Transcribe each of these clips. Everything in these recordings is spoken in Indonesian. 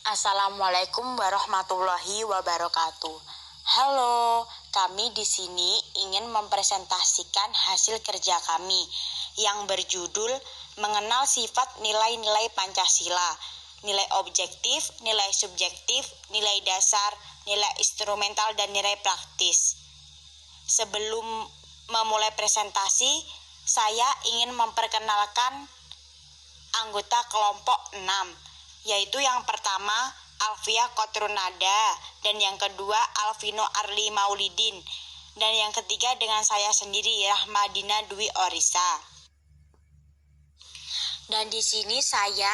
Assalamualaikum warahmatullahi wabarakatuh. Halo, kami di sini ingin mempresentasikan hasil kerja kami yang berjudul Mengenal Sifat Nilai-nilai Pancasila, nilai objektif, nilai subjektif, nilai dasar, nilai instrumental, dan nilai praktis. Sebelum memulai presentasi, saya ingin memperkenalkan anggota kelompok 6, yaitu yang pertama Alfiah Kotrunada, dan yang kedua Alvino Arli Maulidin, dan yang ketiga dengan saya sendiri Rahmadina Dwi Orisa. Dan di sini saya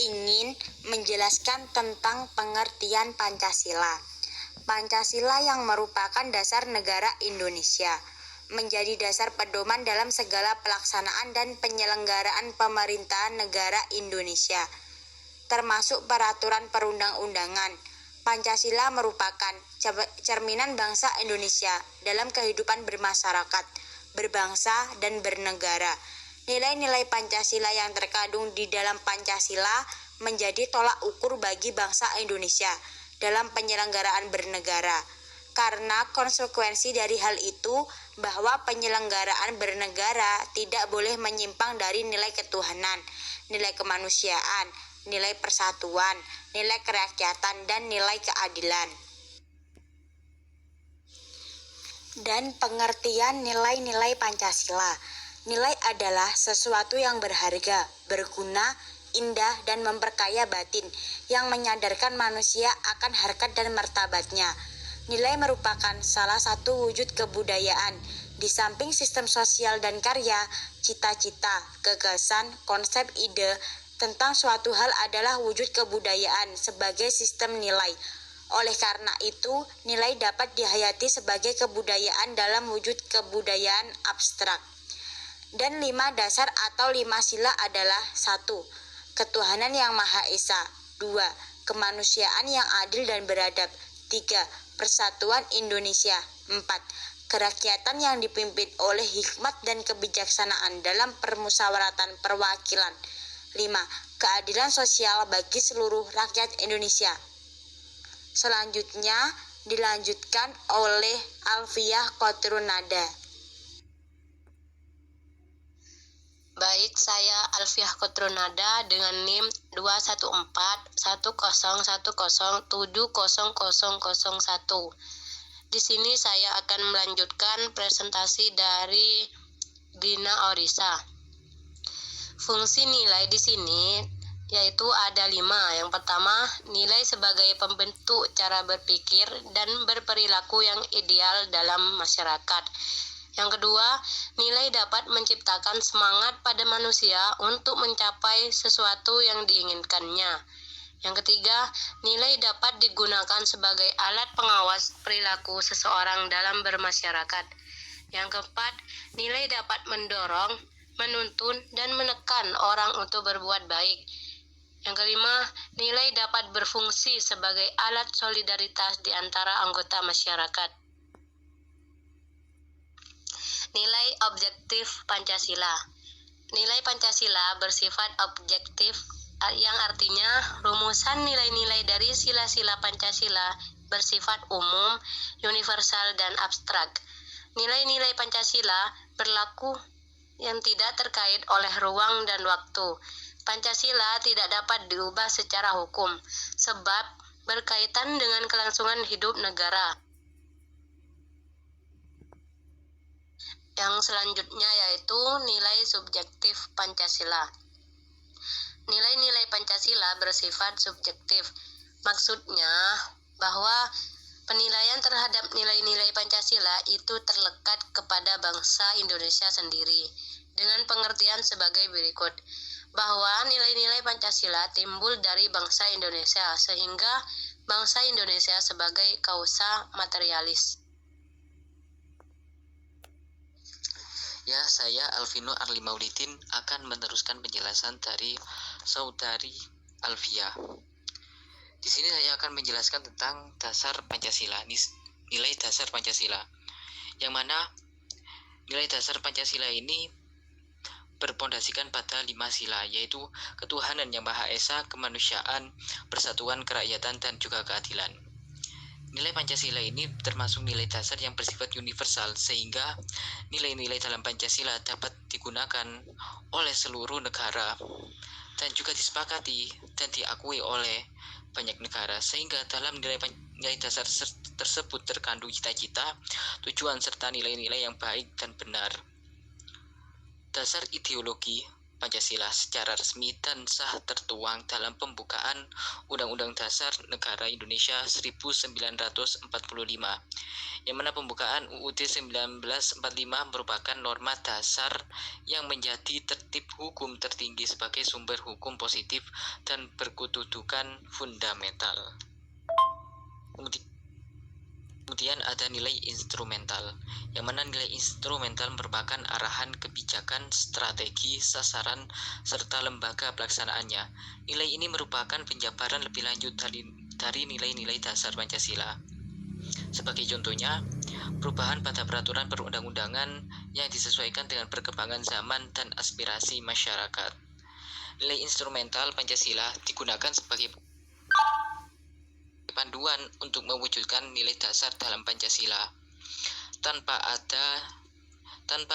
ingin menjelaskan tentang pengertian Pancasila. Pancasila yang merupakan dasar negara Indonesia, menjadi dasar pedoman dalam segala pelaksanaan dan penyelenggaraan pemerintahan negara Indonesia, termasuk peraturan perundang-undangan. Pancasila merupakan cerminan bangsa Indonesia dalam kehidupan bermasyarakat, berbangsa, dan bernegara. Nilai-nilai Pancasila yang terkandung di dalam Pancasila menjadi tolak ukur bagi bangsa Indonesia dalam penyelenggaraan bernegara. Karena konsekuensi dari hal itu bahwa penyelenggaraan bernegara tidak boleh menyimpang dari nilai ketuhanan, nilai kemanusiaan, nilai persatuan, nilai kerakyatan, dan nilai keadilan. Dan pengertian nilai-nilai Pancasila. Nilai adalah sesuatu yang berharga, berguna, indah, dan memperkaya batin, yang menyadarkan manusia akan harkat dan martabatnya. Nilai merupakan salah satu wujud kebudayaan. Di samping sistem sosial dan karya, cita-cita, gagasan, konsep, ide tentang suatu hal adalah wujud kebudayaan sebagai sistem nilai. Oleh karena itu, nilai dapat dihayati sebagai kebudayaan dalam wujud kebudayaan abstrak. Dan 5 dasar atau 5 sila adalah 1. Ketuhanan yang Maha Esa. 2. Kemanusiaan yang adil dan beradab. 3. Persatuan Indonesia. 4. Kerakyatan yang dipimpin oleh hikmat dan kebijaksanaan dalam permusyawaratan perwakilan. 5. Keadilan sosial bagi seluruh rakyat Indonesia. Selanjutnya dilanjutkan oleh Alfiah Kotrunada. Baik, saya Alfiah Kotrunada dengan NIM 2141010700001. Di sini saya akan melanjutkan presentasi dari Dina Orisa. Fungsi nilai di sini yaitu ada 5. Yang pertama, nilai sebagai pembentuk cara berpikir dan berperilaku yang ideal dalam masyarakat. Yang kedua, nilai dapat menciptakan semangat pada manusia untuk mencapai sesuatu yang diinginkannya. Yang ketiga, nilai dapat digunakan sebagai alat pengawas perilaku seseorang dalam bermasyarakat. Yang keempat, nilai dapat mendorong, menuntun, dan menekan orang untuk berbuat baik. Yang kelima, nilai dapat berfungsi sebagai alat solidaritas di antara anggota masyarakat. Nilai objektif Pancasila. Nilai Pancasila bersifat objektif, yang artinya rumusan nilai-nilai dari sila-sila Pancasila bersifat umum, universal, dan abstrak. Nilai-nilai Pancasila berlaku yang tidak terkait oleh ruang dan waktu. Pancasila tidak dapat diubah secara hukum, sebab berkaitan dengan kelangsungan hidup negara. Yang selanjutnya yaitu nilai subjektif Pancasila. Nilai-nilai Pancasila bersifat subjektif. Maksudnya bahwa penilaian terhadap nilai-nilai Pancasila itu terlekat kepada bangsa Indonesia sendiri, dengan pengertian sebagai berikut, bahwa nilai-nilai Pancasila timbul dari bangsa Indonesia, sehingga bangsa Indonesia sebagai kausa materialis. Ya, saya Alvino Arli Maulidin akan meneruskan penjelasan dari saudari Alfiah. Di sini saya akan menjelaskan tentang dasar Pancasila, nilai dasar Pancasila. Yang mana nilai dasar Pancasila ini berpondasikan pada 5 sila, yaitu ketuhanan yang Maha Esa, kemanusiaan, persatuan, kerakyatan, dan juga keadilan. Nilai Pancasila ini termasuk nilai dasar yang bersifat universal, sehingga nilai-nilai dalam Pancasila dapat digunakan oleh seluruh negara dan juga disepakati dan diakui oleh banyak negara, sehingga dalam nilai dasar tersebut terkandung cita-cita, tujuan, serta nilai-nilai yang baik dan benar. Dasar ideologi Pancasila secara resmi dan sah tertuang dalam pembukaan Undang-Undang Dasar Negara Indonesia 1945, yang mana pembukaan UUD 1945 merupakan norma dasar yang menjadi tertib hukum tertinggi sebagai sumber hukum positif dan berkedudukan fundamental. Kemudian ada nilai instrumental, yang mana nilai instrumental merupakan arahan kebijakan, strategi, sasaran, serta lembaga pelaksanaannya. Nilai ini merupakan penjabaran lebih lanjut dari nilai-nilai dasar Pancasila. Sebagai contohnya, perubahan pada peraturan perundang-undangan yang disesuaikan dengan perkembangan zaman dan aspirasi masyarakat. Nilai instrumental Pancasila digunakan sebagai panduan untuk mewujudkan nilai dasar dalam Pancasila. Tanpa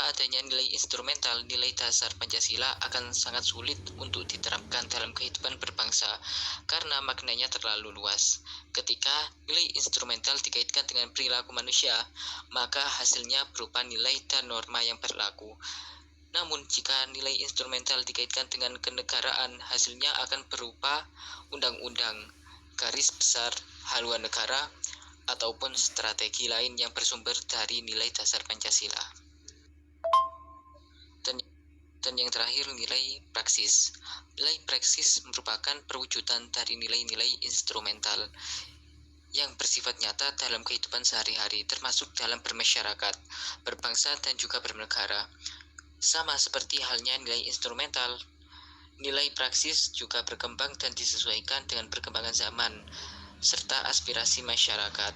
adanya nilai instrumental, nilai dasar Pancasila akan sangat sulit untuk diterapkan dalam kehidupan berbangsa karena maknanya terlalu luas. Ketika nilai instrumental dikaitkan dengan perilaku manusia, maka hasilnya berupa nilai dan norma yang berlaku. Namun, jika nilai instrumental dikaitkan dengan kenegaraan, hasilnya akan berupa undang-undang, garis besar haluan negara, ataupun strategi lain yang bersumber dari nilai dasar Pancasila. Dan yang terakhir, nilai praksis. Nilai praksis merupakan perwujudan dari nilai-nilai instrumental yang bersifat nyata dalam kehidupan sehari-hari, termasuk dalam bermasyarakat, berbangsa, dan juga bernegara. Sama seperti halnya nilai instrumental, nilai praksis juga berkembang dan disesuaikan dengan perkembangan zaman serta aspirasi masyarakat.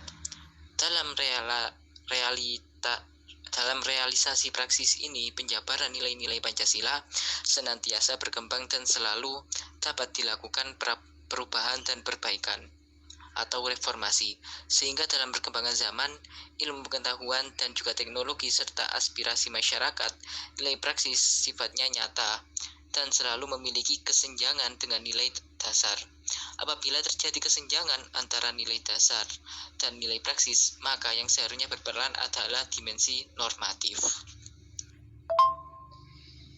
Dalam realisasi praksis ini, penjabaran nilai-nilai Pancasila senantiasa berkembang dan selalu dapat dilakukan perubahan dan perbaikan atau reformasi, sehingga dalam perkembangan zaman, ilmu pengetahuan, dan juga teknologi serta aspirasi masyarakat, nilai praksis sifatnya nyata dan selalu memiliki kesenjangan dengan nilai dasar. Apabila terjadi kesenjangan antara nilai dasar dan nilai praksis, maka yang seharusnya berperan adalah dimensi normatif.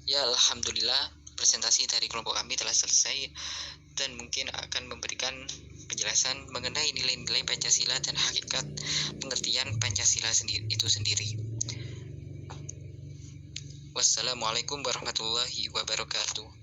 Ya, alhamdulillah, presentasi dari kelompok kami telah selesai dan mungkin akan memberikan penjelasan mengenai nilai-nilai Pancasila dan hakikat pengertian Pancasila itu sendiri. Wassalamualaikum warahmatullahi wabarakatuh.